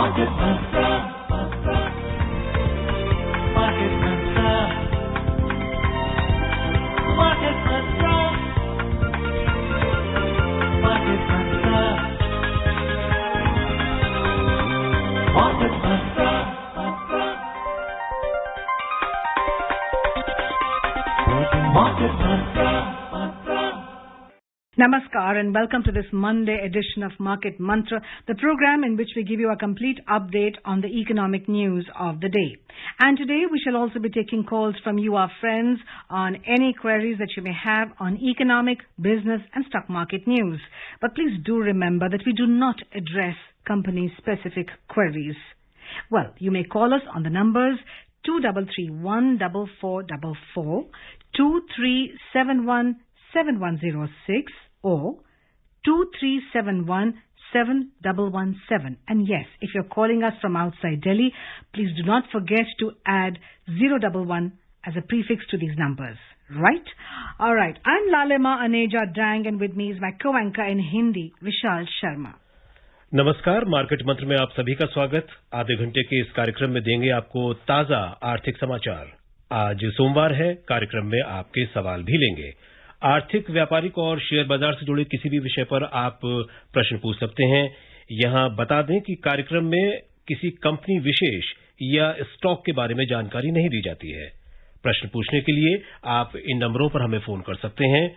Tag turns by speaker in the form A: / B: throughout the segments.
A: Market Mantra. Market Mantra. Market Mantra. Market Mantra. Market Mantra. Market Mantra.
B: Namaskar and welcome to this Monday edition of Market Mantra, the program in which we give you a complete update on the economic news of the day. And today we shall also be taking calls from you, our friends, on any queries that you may have on economic, business and stock market news. But please do remember that we do not address company-specific queries. Well, you may call us on the numbers 23314444, 23717106 or 23717117. And yes, if you're calling us from outside Delhi, please do not forget to add 011 as a prefix to these numbers. Right? All right. I'm Lalima Aneja Dang and with me is my co-anchor in Hindi, Vishal Sharma.
C: नमस्कार, market मंत्र में आप सभी का स्वागत। आधे घंटे के इस कार्यक्रम में देंगे आपको ताजा आर्थिक समाचार। आज सोमवार है, कार्यक्रम में आपके सवाल भी लेंगे। आर्थिक, व्यापारिक और शेयर बाजार से जुड़े किसी भी विषय पर आप प्रश्न पूछ सकते हैं। यहां बता दें कि कार्यक्रम में किसी कंपनी विशेष या स्टॉक के बारे में जानकारी नहीं दी जाती है। प्रश्न पूछने के लिए आप इन नंबरों पर हमें फोन कर सकते हैं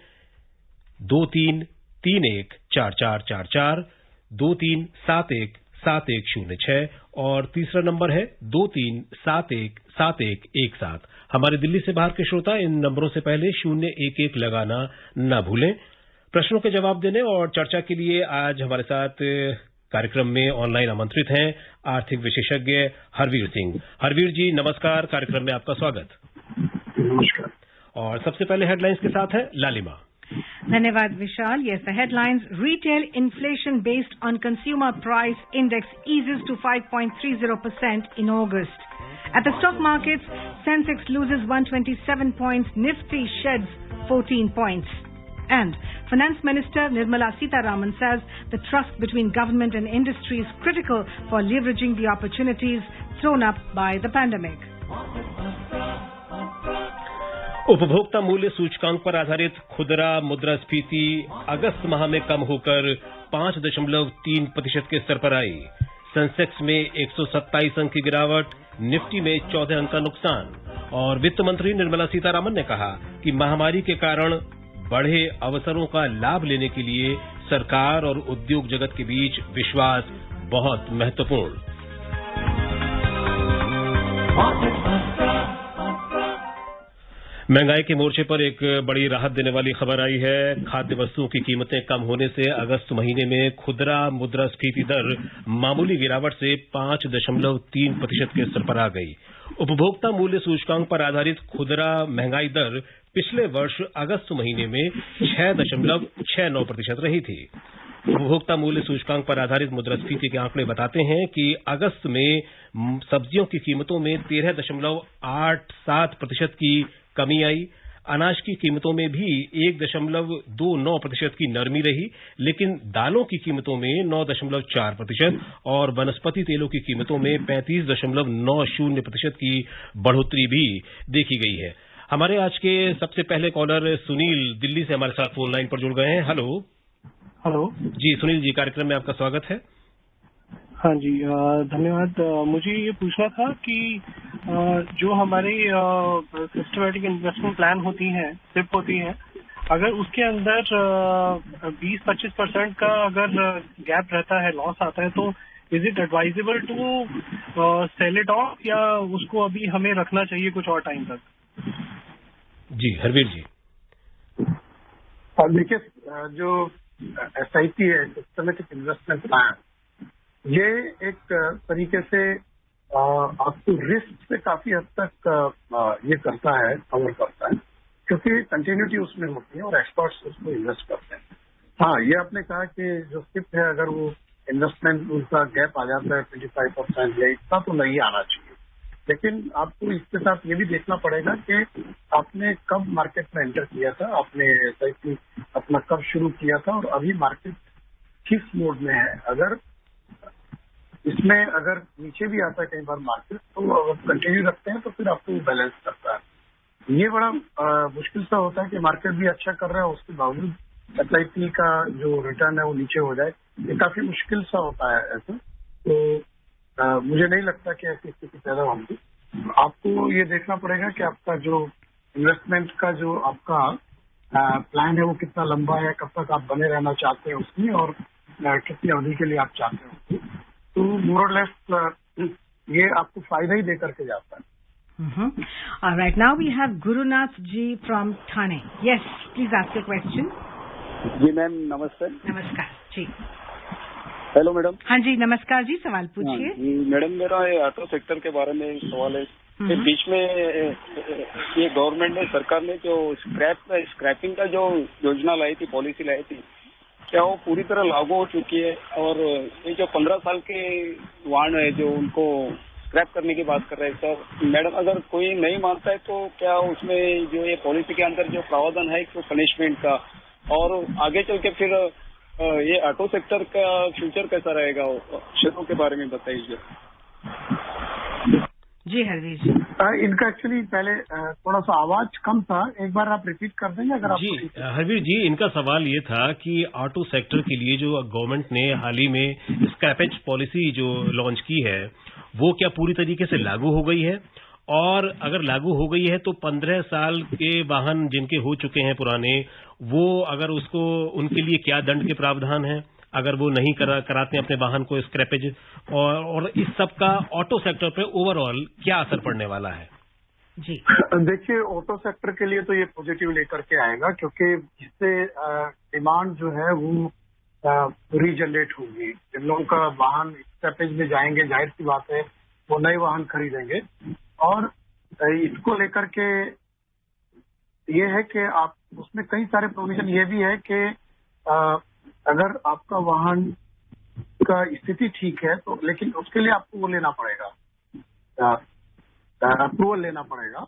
C: 23314444, 23717106 और तीसरा नंबर है 23717117। हमारे दिल्ली से बाहर के श्रोता इन नंबरों से पहले 011 लगाना न भूलें। प्रश्नों के जवाब देने और चर्चा के लिए आज हमारे साथ कार्यक्रम में ऑनलाइन आमंत्रित हैं आर्थिक विशेषज्ञ हरवीर सिंह। हरवीर जी नमस्कार, कार्यक्रम में आपका स्वागत।
D: नमस्कार।
C: और सबसे पहले हेडलाइंस के साथ है लालिमा।
B: Dhanyavad Vishal. Yes, the headlines: retail inflation based on consumer price index eases to 5.30% in August. At the stock markets, Sensex loses 127 points, Nifty sheds 14 points. And Finance Minister Nirmala Sitharaman says the trust between government and industry is critical for leveraging the opportunities thrown up by the pandemic.
C: उपभोक्ता मूल्य सूचकांक पर आधारित खुदरा मुद्रास्फीति अगस्त माह में कम होकर 5.3% के स्तर पर आई। सेंसेक्स में 127 अंक की गिरावट, निफ्टी में 14 अंक का नुकसान। और वित्त मंत्री निर्मला सीतारामन ने कहा कि महामारी के कारण बढ़े अवसरों का लाभ लेने के लिए सरकार और उद्योग जगत के बीच विश्वास बहुत महत्वपूर्ण। महंगाई के मोर्चे पर एक बड़ी राहत देने वाली खबर आई है। खाद्य वस्तुओं की कीमतें कम होने से अगस्त महीने में खुदरा मुद्रास्फीति दर मामूली गिरावट से 5.3% के स्तर पर आ गई। उपभोक्ता मूल्य सूचकांक पर आधारित खुदरा महंगाई दर पिछले वर्ष अगस्त महीने में 6.69% रही थी। उपभोक्ता मूल्य सूचकांक पर आधारित मुद्रास्फीति के आंकड़े बताते हैं कि अगस्त में सब्जियों की कीमतों में 13.87% की कमी आई। अनाज की कीमतों में भी 1.29% की नरमी रही, लेकिन दालों की कीमतों में 9.4% और वनस्पति तेलों की कीमतों में 35.90% की बढ़ोतरी भी देखी गई है। हमारे आज के सबसे पहले कॉलर सुनील दिल्ली से हमारे साथ फोन लाइन पर जुड़ गए हैं। हेलो जी सुनील जी, कार्यक्रम में आपका स्वागत है।
D: हाँ जी, धन्यवाद। मुझे ये पूछना था कि जो हमारी सिस्टमैटिक इन्वेस्टमेंट प्लान होती हैं, सिप होती हैं, अगर उसके अंदर 20-25% का अगर गैप रहता है, लॉस आता है, तो is it advisable to sell it off या उसको अभी हमें रखना चाहिए कुछ और टाइम तक?
C: जी हरवीर जी।
E: देखिए, जो SIP है, सिस्टमैटिक इन्वेस्टमेंट प्लान, ये एक तरीके से आपको रिस्क से काफी हद तक ये करता है, कवर करता है, क्योंकि कंटिन्यूटी उसमें होती है और एक्सपर्ट्स उसको इन्वेस्ट करते हैं। हाँ, ये आपने कहा कि जो सिप है, अगर वो इन्वेस्टमेंट उनका गैप आ जाता है 25% या इतना, तो नहीं आना चाहिए। लेकिन आपको इसके साथ ये भी देखना पड़ेगा कि आपने कब मार्केट में एंटर किया था, आपने SIP अपना कब शुरू किया था और अभी मार्केट किस मोड में है। अगर इसमें अगर नीचे भी आता है कई बार मार्केट, तो अगर कंटिन्यू रखते हैं तो फिर आपको बैलेंस करता है। ये बड़ा मुश्किल सा होता है कि मार्केट भी अच्छा कर रहा है, उसके बावजूद SIP का जो रिटर्न है वो नीचे हो जाए। ये काफी मुश्किल सा होता है ऐसे। तो मुझे नहीं लगता कि ऐसी स्थिति पैदा होगी। आपको ये देखना पड़ेगा कि आपका जो इन्वेस्टमेंट का जो आपका प्लान है वो कितना लंबा है, कब तक आप बने रहना चाहते हैं उसमें, और कितनी अवधि के लिए आप चाहते हैं उसको। तो मोर और लेस ये आपको फायदा ही दे करके जाता है।
B: All right, now we have Gurunath ji from Thane. Yes, please ask your question.
F: जी मैम नमस्ते।
B: नमस्कार जी।
F: Hello madam.
B: हाँ जी नमस्कार जी, सवाल पूछिए।
F: मैडम मेरा ये ऑटो सेक्टर के बारे में सवाल है। ये बीच में ये गवर्नमेंट ने, सरकार ने जो स्क्रैपिंग का जो योजना लाई थी, पॉलिसी लाई थी, क्या वो पूरी तरह लागू हो चुकी है? और ये जो 15 साल के वाहन है जो उनको स्क्रैप करने की बात कर रहे हैं सर, मैडम अगर कोई नहीं मानता है तो क्या उसमें जो ये पॉलिसी के अंदर जो प्रावधान है तो पनिशमेंट का, और आगे चल के फिर ये ऑटो सेक्टर का फ्यूचर कैसा रहेगा, क्षेत्रों के बारे में बताइए।
B: जी हरवीर जी।
E: इनका एक्चुअली पहले थोड़ा सा आवाज कम था, एक बार आप रिपीट कर देंगे अगर आप।
C: जी हरवीर जी, इनका सवाल ये था कि ऑटो सेक्टर के लिए जो गवर्नमेंट ने हाल ही में स्क्रैपेज पॉलिसी जो लॉन्च की है वो क्या पूरी तरीके से लागू हो गई है, और अगर लागू हो गई है तो 15 साल के वाहन जिनके हो चुके हैं पुराने, वो अगर उसको उनके लिए क्या दंड के प्रावधान है अगर वो नहीं कराते हैं अपने वाहन को स्क्रैपेज, और इस सब का ऑटो सेक्टर पे ओवरऑल क्या असर पड़ने वाला है?
B: जी
E: देखिए, ऑटो सेक्टर के लिए तो ये पॉजिटिव लेकर के आएगा, क्योंकि इससे डिमांड जो है वो रीजनरेट होगी। जिन लोगों का वाहन स्क्रैपेज में जाएंगे, जाहिर सी बात है वो नए वाहन खरीदेंगे। और इसको लेकर के ये है कि आप उसमें कई सारे प्रोविजन ये भी है कि अगर आपका वाहन का स्थिति ठीक है तो, लेकिन उसके लिए आपको वो लेना पड़ेगा, अप्रूवल लेना पड़ेगा,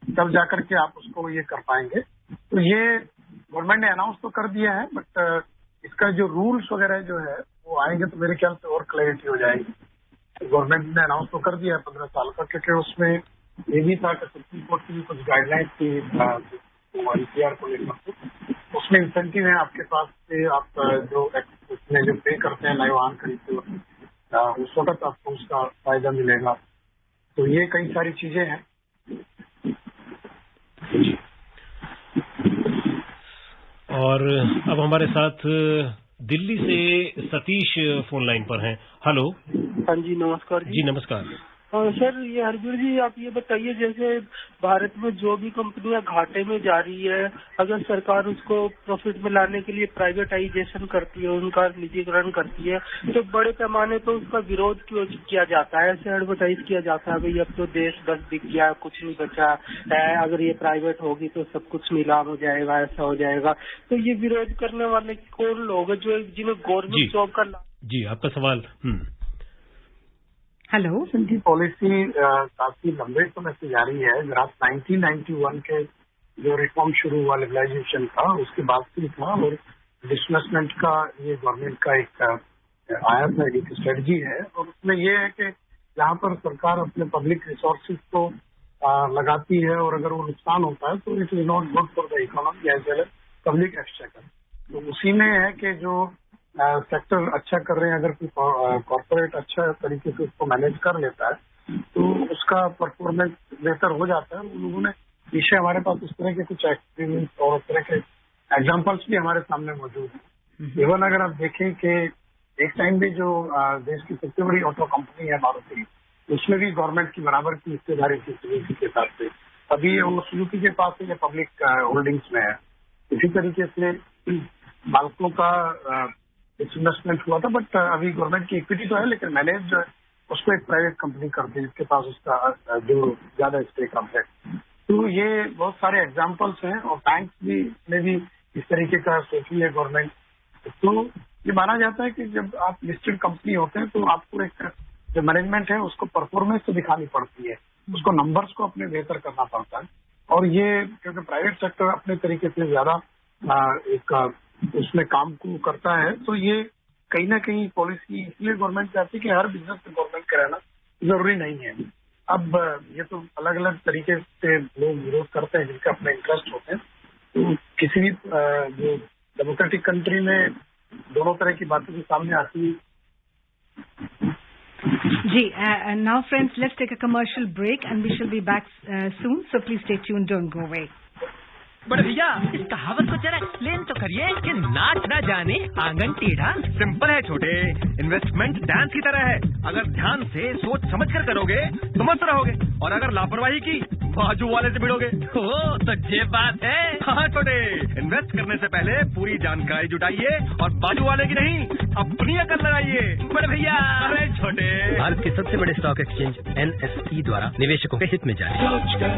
E: तब जाकर के आप उसको ये कर पाएंगे। तो ये गवर्नमेंट ने अनाउंस तो कर दिया है, बट इसका जो रूल्स वगैरह जो है वो आएंगे तो मेरे ख्याल से और क्लैरिटी हो जाएगी। गवर्नमेंट ने अनाउंस तो कर दिया है 15 साल का, क्योंकि उसमें ये भी था कि सुप्रीम कोर्ट की भी कुछ गाइडलाइंस थी IPR को लेकर। उसमें इंसेंटिव है आपके पास से, आप जो उसमें जो पे करते हैं नए वाहन खरीदते हो उस वक्त आपको उसका फायदा मिलेगा। तो ये कई सारी चीजें हैं।
C: और अब हमारे साथ दिल्ली से सतीश फोन लाइन पर हैं। हेलो।
G: हाँ जी नमस्कार
C: जी नमस्कार।
G: सर, ये हरवीर जी आप ये बताइए, जैसे भारत में जो भी कंपनियां घाटे में जा रही है, अगर सरकार उसको प्रॉफिट में लाने के लिए प्राइवेटाइजेशन करती है, उनका निजीकरण करती है, तो बड़े पैमाने पर उसका विरोध क्यों किया जाता है? ऐसे एडवर्टाइज किया जाता है भाई अब तो देश बस दिख गया, कुछ नहीं बचा है, अगर ये प्राइवेट होगी तो सब कुछ नीलाम हो जाएगा, ऐसा हो जाएगा। तो ये विरोध करने वाले कौन लोग हैं जो जिन्हें गवर्नमेंट जॉब का
C: जी आपका सवाल।
B: हेलो।
E: इनकी पॉलिसी काफी लंबे समय से जारी है। अगर आप 1991 के जो रिफॉर्म शुरू हुआ लिबरलाइजेशन का, उसके बाद से था, और डिसइन्वेस्टमेंट का ये गवर्नमेंट का एक आया था, एक स्ट्रेटजी है। और उसमें ये है कि यहाँ पर सरकार अपने पब्लिक रिसोर्सेज को लगाती है, और अगर वो नुकसान होता है तो it is not good for the economy as well as public exchequer. तो उसी में है कि जो सेक्टर अच्छा कर रहे हैं, अगर कोई कॉर्पोरेट अच्छा तरीके से उसको मैनेज कर लेता है तो उसका परफॉर्मेंस बेहतर हो जाता है। उन लोगों ने पीछे हमारे पास इस तरह के कुछ एक्सपीरियंस और इस तरह के एग्जाम्पल्स भी हमारे सामने मौजूद हैं। इवन अगर आप देखें कि एक टाइम भी जो देश की सबसे बड़ी ऑटो कंपनी है मारुति, उसमें भी गवर्नमेंट की बराबर की हिस्सेदारी थी सुजुकी के साथ से। अभी वो सुजुकी के पास ये पब्लिक होल्डिंग्स में है। इसी तरीके से बाल्को का इन्वेस्टमेंट हुआ था, बट अभी गवर्नमेंट की इक्विटी तो है, लेकिन मैनेज जो है उसको एक प्राइवेट कंपनी करती है जिसके पास उसका जो ज्यादा स्टेक है। तो ये बहुत सारे एग्जांपल्स हैं, और बैंक्स भी में भी इस तरीके का सोची है गवर्नमेंट। तो ये माना जाता है कि जब आप लिस्टेड कंपनी होते हैं तो आपको एक जो मैनेजमेंट है उसको परफॉर्मेंस तो दिखानी पड़ती है, उसको नंबर्स को अपने बेहतर करना पड़ता है। और ये क्योंकि प्राइवेट सेक्टर अपने तरीके से ज्यादा एक उसमें काम को करता है, तो ये कहीं ना कहीं पॉलिसी इसलिए गवर्नमेंट चाहती है कि हर बिजनेस में गवर्नमेंट कराना जरूरी नहीं है। अब ये तो अलग अलग तरीके से लोग विरोध करते हैं जिनके अपने इंटरेस्ट होते हैं। तो किसी भी जो डेमोक्रेटिक कंट्री में दोनों तरह की बातें भी सामने आती है।
B: जी, now friends, let's take a commercial break and we shall be back soon. So please stay tuned, don't go away.
H: बड़े भैया इस कहावत को जरा एक्सप्लेन तो करिए कि नाच ना जाने आंगन टेढ़ा। सिंपल है छोटे, इन्वेस्टमेंट डांस की तरह है। अगर ध्यान से सोच समझ कर करोगे तो मस्त रहोगे, और अगर लापरवाही की बाजू वाले से भिड़ोगे। ओ तो ये बात है। हाँ छोटे, इन्वेस्ट करने से पहले पूरी जानकारी जुटाइए और बाजू वाले की नहीं अपनी अकल लगाइए। बड़े भैया अरे छोटे,
I: भारत के सबसे बड़े स्टॉक एक्सचेंज NSE द्वारा निवेशकों के हित में जारी।
A: सोच कर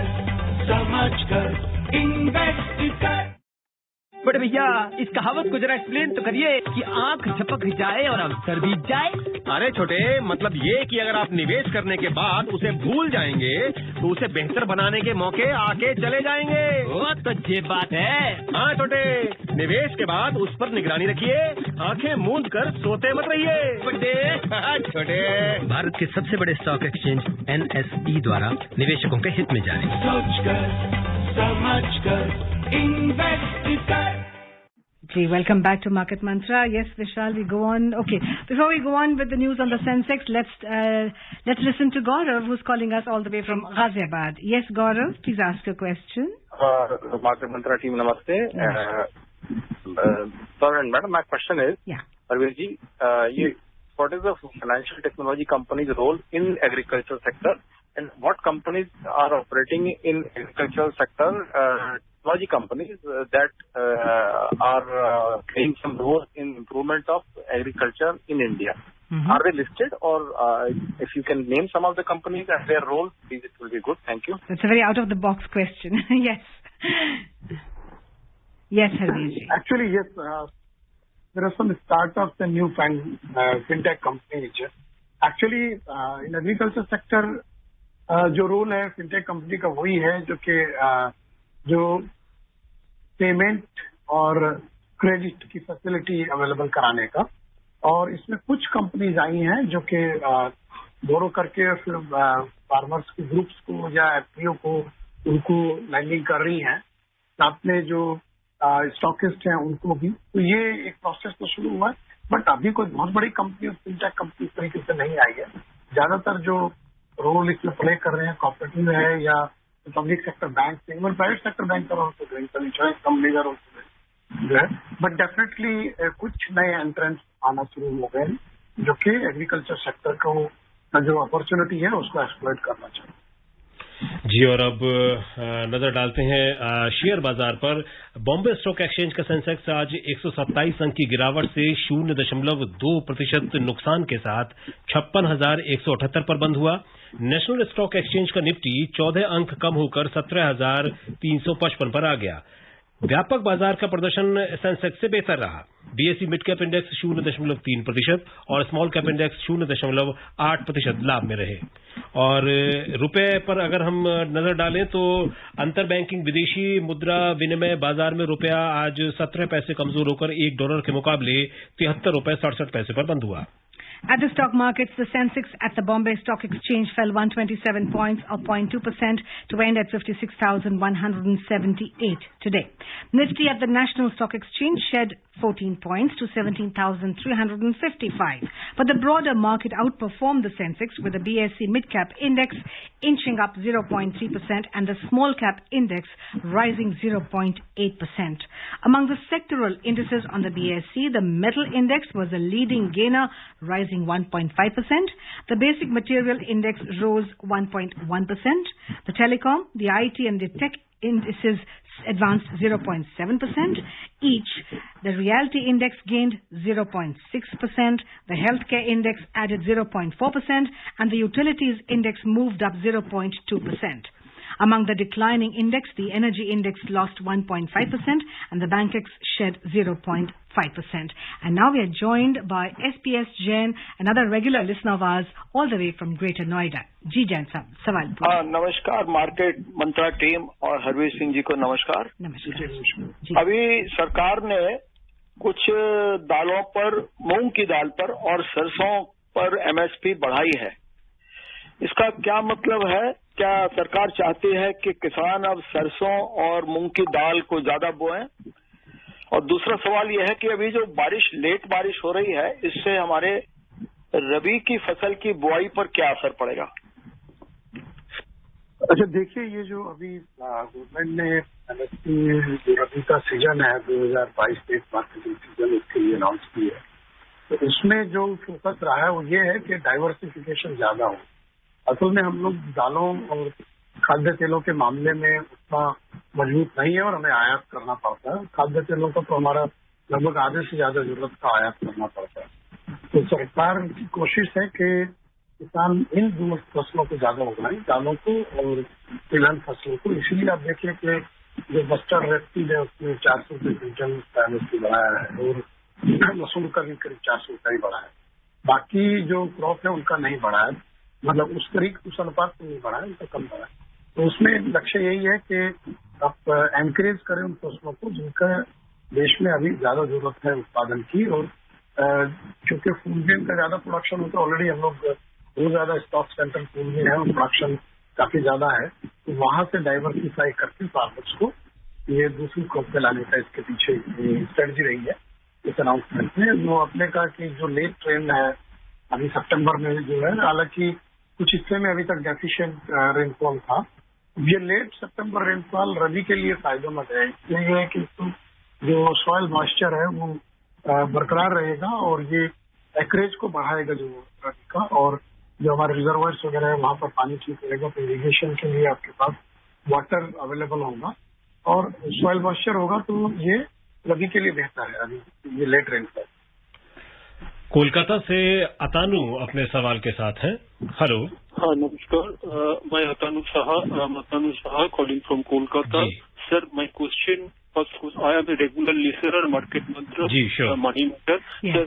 A: समझ कर इन्वेस्ट कर।
H: बड़े भैया इस कहावत को जरा एक्सप्लेन तो करिए कि आंख झपक जाए और अवसर बीत जाए।
C: अरे छोटे, मतलब ये कि अगर आप निवेश करने के बाद उसे भूल जाएंगे तो उसे बेहतर बनाने के मौके आके चले जाएंगे।
H: ओ तो ये बात है।
C: हाँ छोटे, निवेश के बाद उस पर निगरानी रखिए, आंखें मूंद कर सोते मत रहिए। छोटे,
I: भारत के सबसे बड़े स्टॉक एक्सचेंज NSE द्वारा निवेशकों के हित में जारी।
A: सोच कर समझ कर इन्वेस्ट कर।
B: Okay, welcome back to Market Mantra. Yes, Vishal, we go on. Okay, before we go on with the news on the Sensex, let's listen to Gaurav, who's calling us all the way from Ghaziabad. Yes, Gaurav, please ask your question.
J: Market Mantra team, namaste. Sir and madam, my question is, Parvez ji, what is the financial technology company's role in agriculture sector, and what companies are operating in agricultural sector? Technology companies that are playing some role in improvement of agriculture in India. Mm-hmm. Are they listed, or if you can name some of the companies and their role, please, it will be good. Thank you.
B: That's a very out of the box question. Yes. Yes, Harvesh.
E: Actually, yes. There are some startups and new fintech companies. Actually, in agriculture sector, जो role है fintech company का वही है जो कि जो payment और credit की फैसिलिटी अवेलेबल कराने का, और इसमें कुछ कंपनीज आई हैं जो कि बोरो करके फिर फार्मर्स के ग्रुप्स को या एफपीओ को उनको लैंडिंग कर रही हैं, साथ में जो स्टॉकिस्ट हैं उनको भी। तो ये एक प्रोसेस तो शुरू हुआ है, बट अभी कोई बहुत बड़ी कंपनी फिनटेक कंपनी इस तरीके से नहीं आई है। ज्यादातर जो रोल इसमें प्ले कर रहे हैं कॉपरेटिव है या public sector bank, even private sector bank का रोल तो इंश्योरेंस कंपनी का रोल जो है, बट डेफिनेटली कुछ नए एंट्रेंस आना शुरू हो गए जो कि एग्रीकल्चर सेक्टर को जो अपॉर्चुनिटी है उसको एक्सप्लॉइट करना चाहिए।
C: जी, और अब नजर डालते हैं शेयर बाजार पर। बॉम्बे स्टॉक एक्सचेंज का सेंसेक्स आज 127 अंक की गिरावट से 0.2% नुकसान के साथ 56,178 पर बंद हुआ। नेशनल स्टॉक एक्सचेंज का निफ्टी 14 अंक कम होकर 17,355 पर आ गया। व्यापक बाजार का प्रदर्शन सेंसेक्स से बेहतर रहा। बीएसई मिड कैप इंडेक्स 0.3% और स्मॉल कैप इंडेक्स 0.8% लाभ में रहे। और रुपए पर अगर हम नजर डालें तो अंतर बैंकिंग विदेशी मुद्रा विनिमय बाजार में रुपया आज 17 पैसे कमजोर होकर $1 के मुकाबले 73 रुपए 67 पैसे पर बंद हुआ।
B: At the stock markets, the Sensex at the Bombay Stock Exchange fell 127 points or 0.2% to end at 56,178 today. Nifty at the National Stock Exchange shed 14 points to 17,355. But the broader market outperformed the Sensex with the BSE Mid-Cap Index inching up 0.3% and the Small Cap Index rising 0.8%. Among the sectoral indices on the BSE, the Metal Index was the leading gainer, rising 1.5%. The Basic Material Index rose 1.1%. The Telecom, the IT and the Tech indices advanced 0.7% each. The Realty Index gained 0.6%. The Healthcare Index added 0.4% and the Utilities Index moved up 0.2%. Among the declining index, the Energy Index lost 1.5% and the Bankex shed 0.5%. And now we are joined by SPS Jain, another regular listener of ours, all the way from Greater Noida. जी जैन साहब, सवाल पूछिए।
F: नमस्कार market मंत्रा team और हरवीर सिंह जी को नमस्कार।
B: नमस्कार।
F: अभी सरकार ने
K: कुछ दालों पर, मूंग की दाल पर और सरसों पर एमएसपी बढ़ाई है। इसका क्या मतलब है? क्या सरकार चाहती है कि किसान अब सरसों और मूंग की दाल को ज्यादा बोएं? और दूसरा सवाल यह है कि अभी जो लेट बारिश हो रही है, इससे हमारे रबी की फसल की बुआई पर क्या असर पड़ेगा?
E: अच्छा, देखिए, ये जो अभी गवर्नमेंट ने एमएसपी जो रबी का सीजन है 2022-23 मार्केटिंग सीजन, इसके लिए अनाउंस की है, तो इसमें जो फोकस रहा है वो ये है कि डाइवर्सिफिकेशन ज्यादा हो। असल में हम लोग दालों और खाद्य तेलों के मामले में उतना मजबूत नहीं है और हमें आयात करना पड़ता है। खाद्य तेलों का तो हमारा लगभग आधे से ज्यादा जरूरत का आयात करना पड़ता है। तो सरकार की कोशिश है कि किसान इन दो फसलों को ज्यादा उगाएं, दालों को और तिलहन फसलों को। इसीलिए आप देखिए कि जो मस्टर्ड रेपसीड है उसमें 400 रुपये क्विंटल एमएसपी बढ़ाया है और मसूर का भी करीब 400 रुपये ही बढ़ा है। बाकी जो क्रॉप है उनका नहीं बढ़ा है, मतलब उस अनुपात में नहीं बढ़ा है, उनका कम बढ़ा है। तो उसमें लक्ष्य यही है कि आप एनकरेज करें उन फसलों को जिनका देश में अभी ज्यादा जरूरत है उत्पादन की। और क्योंकि फूड ग्रेन का ज्यादा प्रोडक्शन होता है, ऑलरेडी हम लोग बहुत ज्यादा स्टॉक सेंटर फूड ग्रेन है और प्रोडक्शन काफी ज्यादा है, तो वहां से डाइवर्सिफाई करके फार्मर्स को ये दूसरी क्रॉप पे लाने का इसके पीछे स्ट्रेटजी रही है इस अनाउंसमेंट में। जो आपने कहा कि जो लेट ट्रेंड है अभी सितंबर में जो है, हालांकि कुछ हिस्से में अभी तक डेफिशिएंट रेनफॉल था। ये लेट सितंबर रेनफॉल रबी के लिए फायदेमंद है, इसलिए है कि जो सॉइल मॉइस्चर है वो बरकरार रहेगा और ये एक्रेज को बढ़ाएगा जो रबी का, और जो हमारे रिजर्वायर्स वगैरह है वहां पर पानी ठीक रहेगा, तो इरिगेशन के लिए आपके पास वाटर अवेलेबल होगा और सॉइल मॉइस्चर होगा, तो ये रबी के लिए बेहतर है अभी ये लेट रेनफॉल।
C: कोलकाता से अतानु अपने सवाल के साथ हैं। हेलो।
L: हाँ, नमस्कार, मैं Atanu Shah calling from Kolkata. Sir, my question first, I am a regular listener, market mantra, money matter. Sir,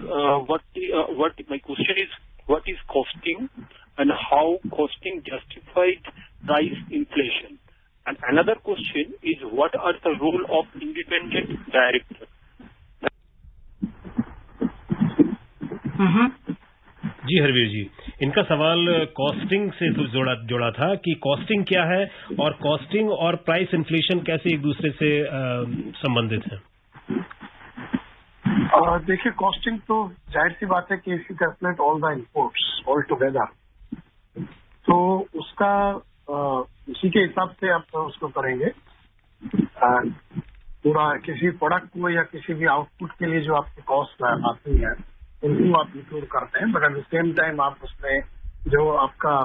L: my question is, what is costing and how costing justified price inflation? And another question is, what are the role of independent director?
C: जी हरवीर जी, इनका सवाल costing से जोड़ा था कि costing क्या है और costing और प्राइस इन्फ्लेशन कैसे एक दूसरे से संबंधित है।
E: देखिए, कॉस्टिंग तो जाहिर सी बात है कि if you calculate all the inputs all together, तो उसका उसी के हिसाब से आप उसको करेंगे। पूरा किसी प्रोडक्ट को या किसी भी आउटपुट के लिए जो आपकी कॉस्ट आती है उनको आप इंक्लूड करते हैं, but at the same time आप उसमें जो आपका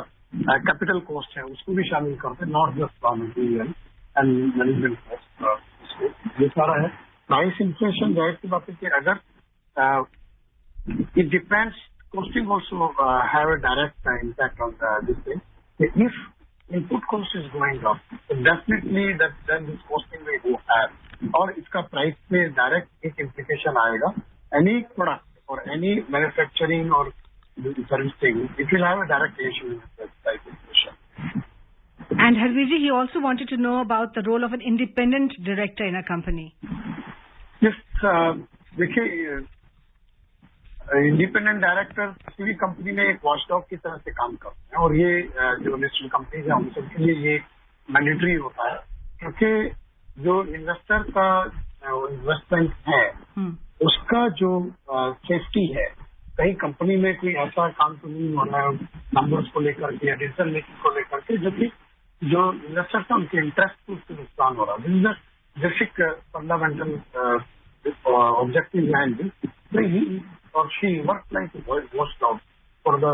E: कैपिटल कॉस्ट है उसको भी शामिल करते हैं, not just raw material and management cost. ये सारा है। प्राइस इन्फ्लेशन जाहिर सी बात है कि अगर it depends, costing also have a direct impact on this thing. If input cost is going up, definitely then this costing will go higher और इसका प्राइस पे डायरेक्ट एक इम्प्लीकेशन आएगा। Any product or any manufacturing or service thing, it will have a direct relation with price inflation.
B: And Harveerji, he also wanted to know about the role of an independent director in a company.
E: Yes, देखिए, independent director किसी भी company में एक watchdog की तरह से काम करते हैं और ये जो लिस्टेड कंपनीज है उन सबके लिए ये मैंडेटरी होता है, क्योंकि जो इन्वेस्टर का इन्वेस्टमेंट है उसका जो सेफ्टी है, कहीं कंपनी में कोई ऐसा काम तो नहीं होना है नंबर्स को लेकर के या डिसीजन मेकिंग को लेकर के, जबकि जो इन्वेस्टर्स हैं उनके इंटरेस्ट को उससे नुकसान हो रहा है। This is a basic fundamental objective behind this. He और she work like watchdog for the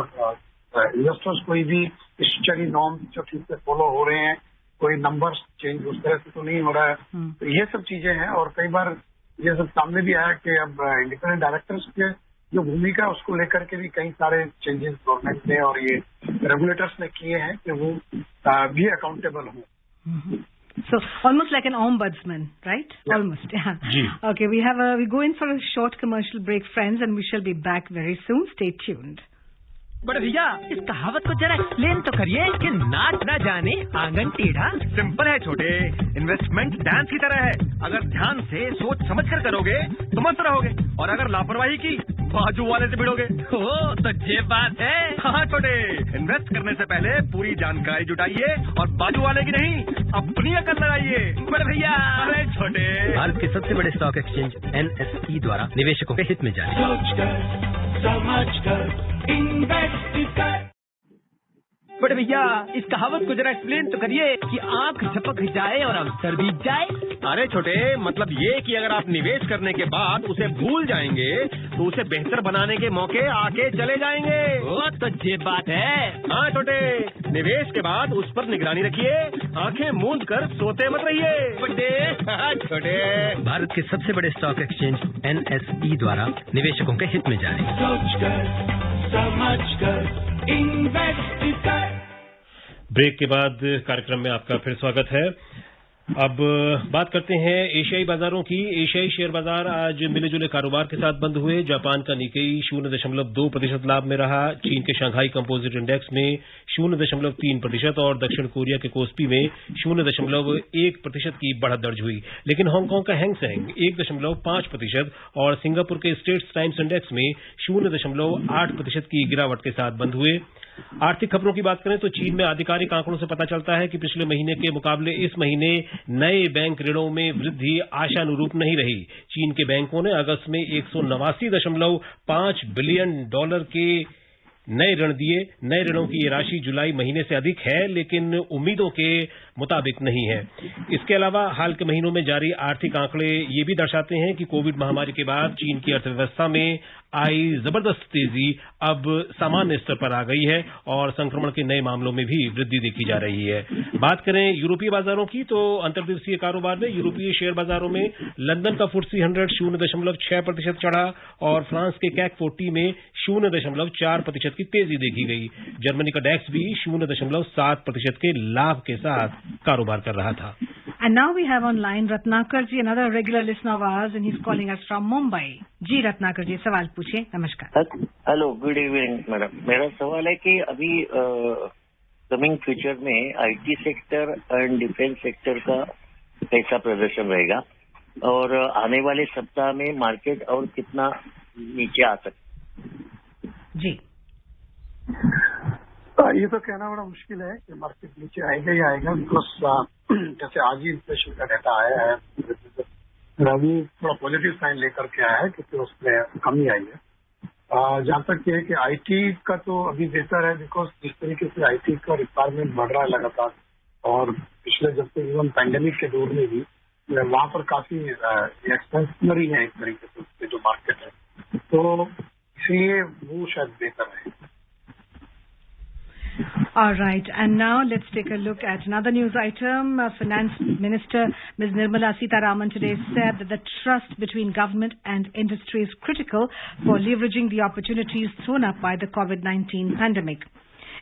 E: investors. कोई भी स्टैट्यूटरी नॉर्म्स जो ठीक से फॉलो हो रहे हैं, कोई नंबर्स चेंज उस तरह से तो नहीं हो रहा है, तो ये सब चीजें हैं। और कई बार ये सब सामने भी आया कि अब इंडिपेंडेंट डायरेक्टर्स के जो भूमिका है उसको लेकर के भी कई सारे चेंजेस गवर्नमेंट ने और ये रेगुलेटर्स ने किए हैं कि वो भी अकाउंटेबल हों।
B: So almost like an ombudsman, right? Yeah. Almost, yeah. Okay, we go in for a short commercial break, friends, and we shall be back very soon. Stay tuned.
H: बड़े भैया इस कहावत को जरा एक्सप्लेन तो करिए कि नाच ना जाने आंगन टेढ़ा। सिंपल है छोटे, इन्वेस्टमेंट डांस की तरह है। अगर ध्यान से सोच समझ कर करोगे तो मस्त रहोगे, और अगर लापरवाही की बाजू वाले से भिड़ोगे। ओ तो ये बात है। हाँ छोटे, इन्वेस्ट करने से पहले पूरी जानकारी जुटाइए और बाजू वाले की नहीं अपनी अकल लगाइए। बड़े भैया अरे छोटे।
I: भारत के सबसे बड़े स्टॉक एक्सचेंज NSE द्वारा निवेशकों के हित में जारी।
H: बड़े भैया इस कहावत को जरा एक्सप्लेन तो करिए कि आंख झपक जाए और अवसर बीत जाए।
C: अरे छोटे, मतलब ये कि अगर आप निवेश करने के बाद उसे भूल जाएंगे तो उसे बेहतर बनाने के मौके आके चले जाएंगे।
H: वो तो ये बात है।
C: हाँ छोटे, निवेश के बाद उस पर निगरानी रखिए, आंखें मूंद कर सोते मत रहिए।
H: बड़े
C: छोटे।
I: भारत के सबसे बड़े स्टॉक एक्सचेंज NSE द्वारा निवेशकों के हित में जारी। ब्रेक के बाद कार्यक्रम में आपका फिर स्वागत है। अब बात करते हैं एशियाई बाजारों की। एशियाई शेयर बाजार आज मिले जुले कारोबार के साथ बंद हुए। जापान का निकेई 0.2% लाभ में रहा। चीन के शंघाई कंपोजिट इंडेक्स में 0.3% और दक्षिण कोरिया के कोस्पी में 0.1% की बढ़त दर्ज हुई। लेकिन हांगकांग का हैंग सेंग 1.5% और सिंगापुर के स्टेट्स टाइम्स इंडेक्स में 0.8% की गिरावट के साथ बंद हुए। आर्थिक खबरों की बात करें तो चीन में आधिकारिक आंकड़ों से पता चलता है कि पिछले महीने के मुकाबले इस महीने नए बैंक ऋणों में वृद्धि आशानुरूप नहीं रही। चीन के बैंकों ने अगस्त में $189.5 बिलियन के नए ऋण दिए। नए ऋणों की ये राशि जुलाई महीने से अधिक है, लेकिन उम्मीदों के मुताबिक नहीं है। इसके अलावा हाल के महीनों में जारी आर्थिक आंकड़े ये भी दर्शाते हैं कि कोविड महामारी के बाद चीन की अर्थव्यवस्था में आई जबरदस्त तेजी अब सामान्य स्तर पर आ गई है और संक्रमण के नए मामलों में भी वृद्धि देखी जा रही है। बात करें यूरोपीय बाजारों की तो अंतर्दिवसीय कारोबार में यूरोपीय शेयर बाजारों में लंदन का FTSE 100 0.6% चढ़ा और फ्रांस के CAC 40 में 0.4% की तेजी देखी गई। जर्मनी का डैक्स भी 0.7% के लाभ के साथ कारोबार कर रहा था।
B: And now we have online Ratnakar ji, another regular listener of ours, and he's calling us from Mumbai. जी रत्नाकर जी, सवाल पूछिए। नमस्कार।
M: Hello, good evening madam. मेरा सवाल है कि अभी कमिंग फ्यूचर में IT sector and defence sector का कैसा प्रदर्शन रहेगा और आने वाले सप्ताह में मार्केट और कितना नीचे आ सकता?
B: जी,
E: ये तो कहना बड़ा मुश्किल है कि मार्केट नीचे आएगा ही आएगा, बिकॉज जैसे आज ही इन्फ्लेशन का डेटा आया है, रवि थोड़ा पॉजिटिव साइन लेकर के आया है क्योंकि उसमें कमी आई है। जहाँ तक ये है कि IT का तो अभी बेहतर है, बिकॉज जिस तरीके से IT का रिक्वायरमेंट बढ़ रहा है लगातार, और पिछले जब से इवन पैंडेमिक के दौर में भी वहाँ पर काफी एक्सपेंशनरी है एक तरीके से उसके जो मार्केट है, तो इसलिए वो शायद बेहतर है।
B: All right, and now let's take a look at another news item. Finance Minister Ms. Nirmala Sitharaman today said that the trust between government and industry is critical for leveraging the opportunities thrown up by the COVID-19 pandemic.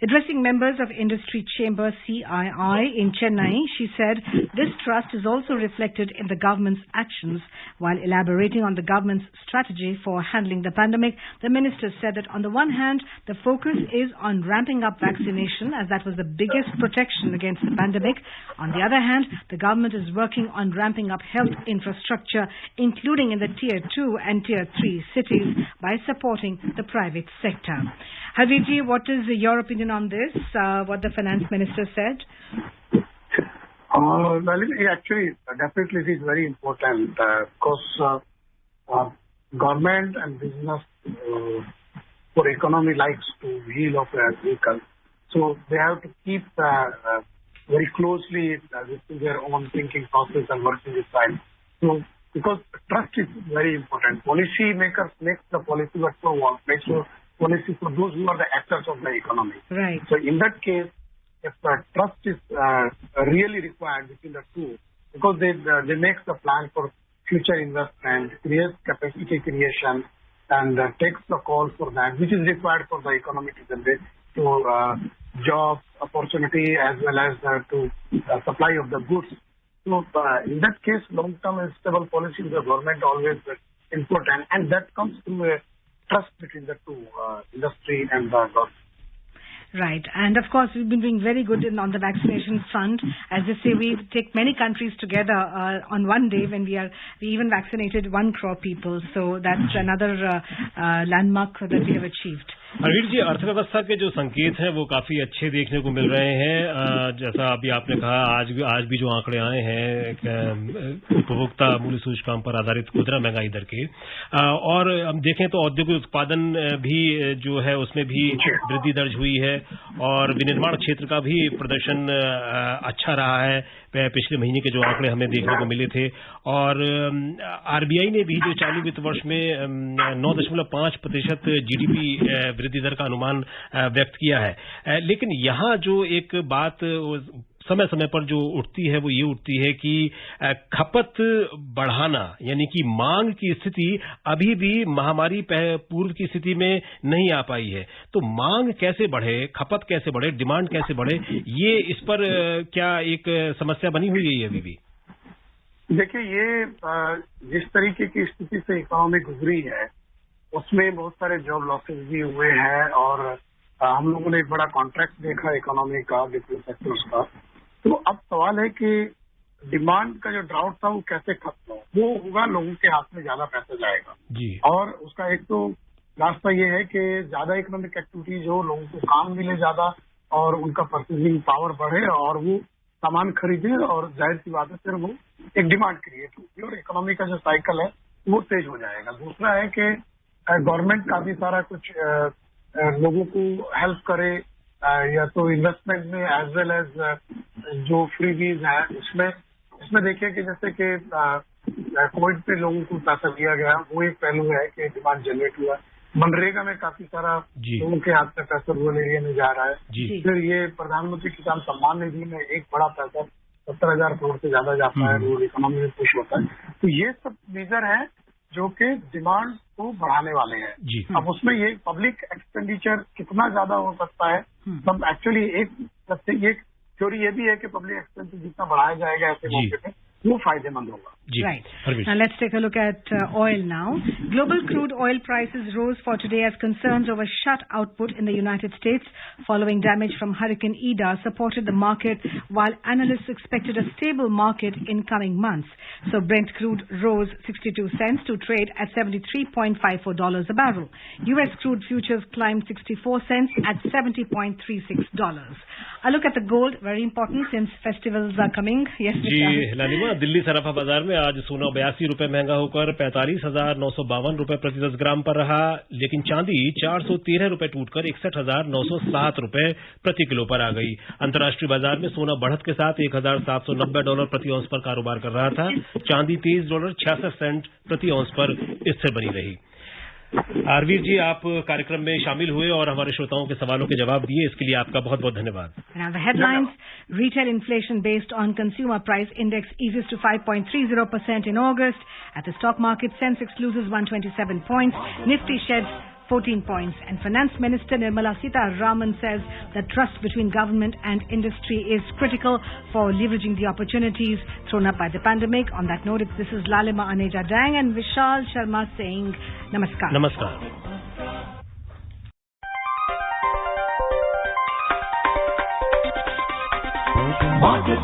B: Addressing members of Industry Chamber CII in Chennai, she said this trust is also reflected in the government's actions. While elaborating on the government's strategy for handling the pandemic, the minister said that on the one hand, the focus is on ramping up vaccination as that was the biggest protection against the pandemic. On the other hand, the government is working on ramping up health infrastructure, including in the Tier 2 and Tier 3 cities by supporting the private sector. Haviji, what is your opinion on this, what the finance minister said?
E: Well, actually, definitely it is very important because government and business for economy likes to wheel off a vehicle. So they have to keep very closely with their own thinking process and working with time. So because trust is very important. Policy makers make the policy, but so what? Make sure policy for those who are the actors of the economy.
B: Right.
E: So in that case, if trust is really required between the two, because they make the plan for future investment, creates capacity creation, and takes the call for that, which is required for the economy to generate to jobs, opportunity, as well as to supply of the goods. So in that case, long-term and stable policy of the government always important, and that comes through a trust between the two, industry and the
B: Right. And of course, we've been doing very good on the vaccination front. As they say, we take many countries together on one day when we even vaccinated 1 crore people. So that's another landmark that we have achieved.
I: Arvind ji, अर्थव्यवस्था के जो संकेत हैं वो काफी अच्छे देखने को मिल रहे हैं। जैसा अभी आपने कहा, आज भी जो आंकड़े आए हैं उपभोक्ता मूल्य सूचकांक पर आधारित खुदरा महंगाई दर के, और हम देखें तो औद्योगिक उत्पादन भी जो है उसमें भी वृद्धि दर्ज हुई है और विनिर्माण क्षेत्र का भी प्रदर्शन अच्छा रहा है। पिछले महीने के जो आंकड़े हमें देखने को मिले थे, और आरबीआई ने भी जो चालू वित्त वर्ष में 9.5% जीडीपी वृद्धि दर का अनुमान व्यक्त किया है। लेकिन यहाँ जो एक बात समय समय पर जो उठती है वो ये उठती है कि खपत बढ़ाना, यानी कि मांग की स्थिति अभी भी महामारी पूर्व की स्थिति में नहीं आ पाई है। तो मांग कैसे बढ़े, खपत कैसे बढ़े, डिमांड कैसे बढ़े, ये इस पर क्या एक समस्या बनी हुई है अभी भी?
E: देखिए, ये जिस तरीके की स्थिति से इकोनॉमी गुजरी है उसमें बहुत सारे जॉब लॉसेस भी हुए हैं, और हम लोगों ने एक बड़ा कॉन्ट्रैक्ट देखा इकोनॉमी का, डिफरेंट सेक्टर्स का। तो अब सवाल है कि डिमांड का जो ड्राउट था वो कैसे खत्म हो। वो होगा, लोगों के हाथ में ज्यादा पैसा जाएगा जी। और उसका एक तो रास्ता ये है कि ज्यादा इकोनॉमिक एक्टिविटीज हो, लोगों को काम मिले ज्यादा और उनका परचेजिंग पावर बढ़े और वो सामान खरीदे, और जाहिर सी बात है फिर वो एक डिमांड क्रिएट होगी और इकोनॉमी का जो साइकिल है वो तेज हो जाएगा। दूसरा है कि गवर्नमेंट काफी सारा कुछ लोगों को हेल्प करे, या तो इन्वेस्टमेंट में एज वेल एज जो फ्रीबीज है उसमें देखिए कि जैसे कि कोविड पे लोगों को पैसा दिया गया, वो एक पहलू है कि डिमांड जनरेट हुआ। मनरेगा में काफी सारा लोगों के हाथ में पैसा रूरल एरिया में जा रहा है। फिर ये प्रधानमंत्री किसान सम्मान निधि में एक बड़ा पैसा 70,000 करोड़ से ज्यादा जाता है, रूरल इकोनॉमी में पुश होता है। तो ये सब मेजर है जो कि डिमांड को बढ़ाने वाले हैं। अब उसमें ये पब्लिक एक्सपेंडिचर कितना ज्यादा हो सकता है, सब एक्चुअली एक थ्योरी ये भी है कि पब्लिक एक्सपेंडिचर जितना बढ़ाया जाएगा ऐसे मौके पे वो फायदेमंद होगा।
B: Right. Now let's take a look at oil now. Global crude oil prices rose for today as concerns over shut output in the United States following damage from Hurricane Ida supported the market, while analysts expected a stable market in coming months. So Brent crude rose 62 cents to trade at $73.54 a barrel. US crude futures climbed 64 cents at $70.36. A look at the gold, very important since festivals are coming. Yes,
I: लालिमा, दिल्ली सराफा बाजार में आज सोना 82 रुपए महंगा होकर 45,952 रुपए प्रति 10 ग्राम पर रहा, लेकिन चांदी 413 रुपए टूटकर 61,907 रुपए प्रति किलो पर आ गई। अंतर्राष्ट्रीय बाजार में सोना बढ़त के साथ $1,790 प्रति औंस पर कारोबार कर रहा था। चांदी $23.66 प्रति औंस पर स्थिर बनी रही। आरवीर जी, आप कार्यक्रम में शामिल हुए और हमारे श्रोताओं के सवालों के जवाब दिए, इसके लिए आपका बहुत बहुत धन्यवाद।
B: Now the headlines: retail inflation based on consumer price index eases to 5.30% in August. At the stock market, Sensex loses 127 points, Nifty sheds 14 points, and Finance Minister Nirmala Sitharaman says the trust between government and industry is critical for leveraging the opportunities thrown up by the pandemic. On that note, this is Lalima Aneja Dang and Vishal Sharma saying Namaskar.
I: Namaskar.
A: Market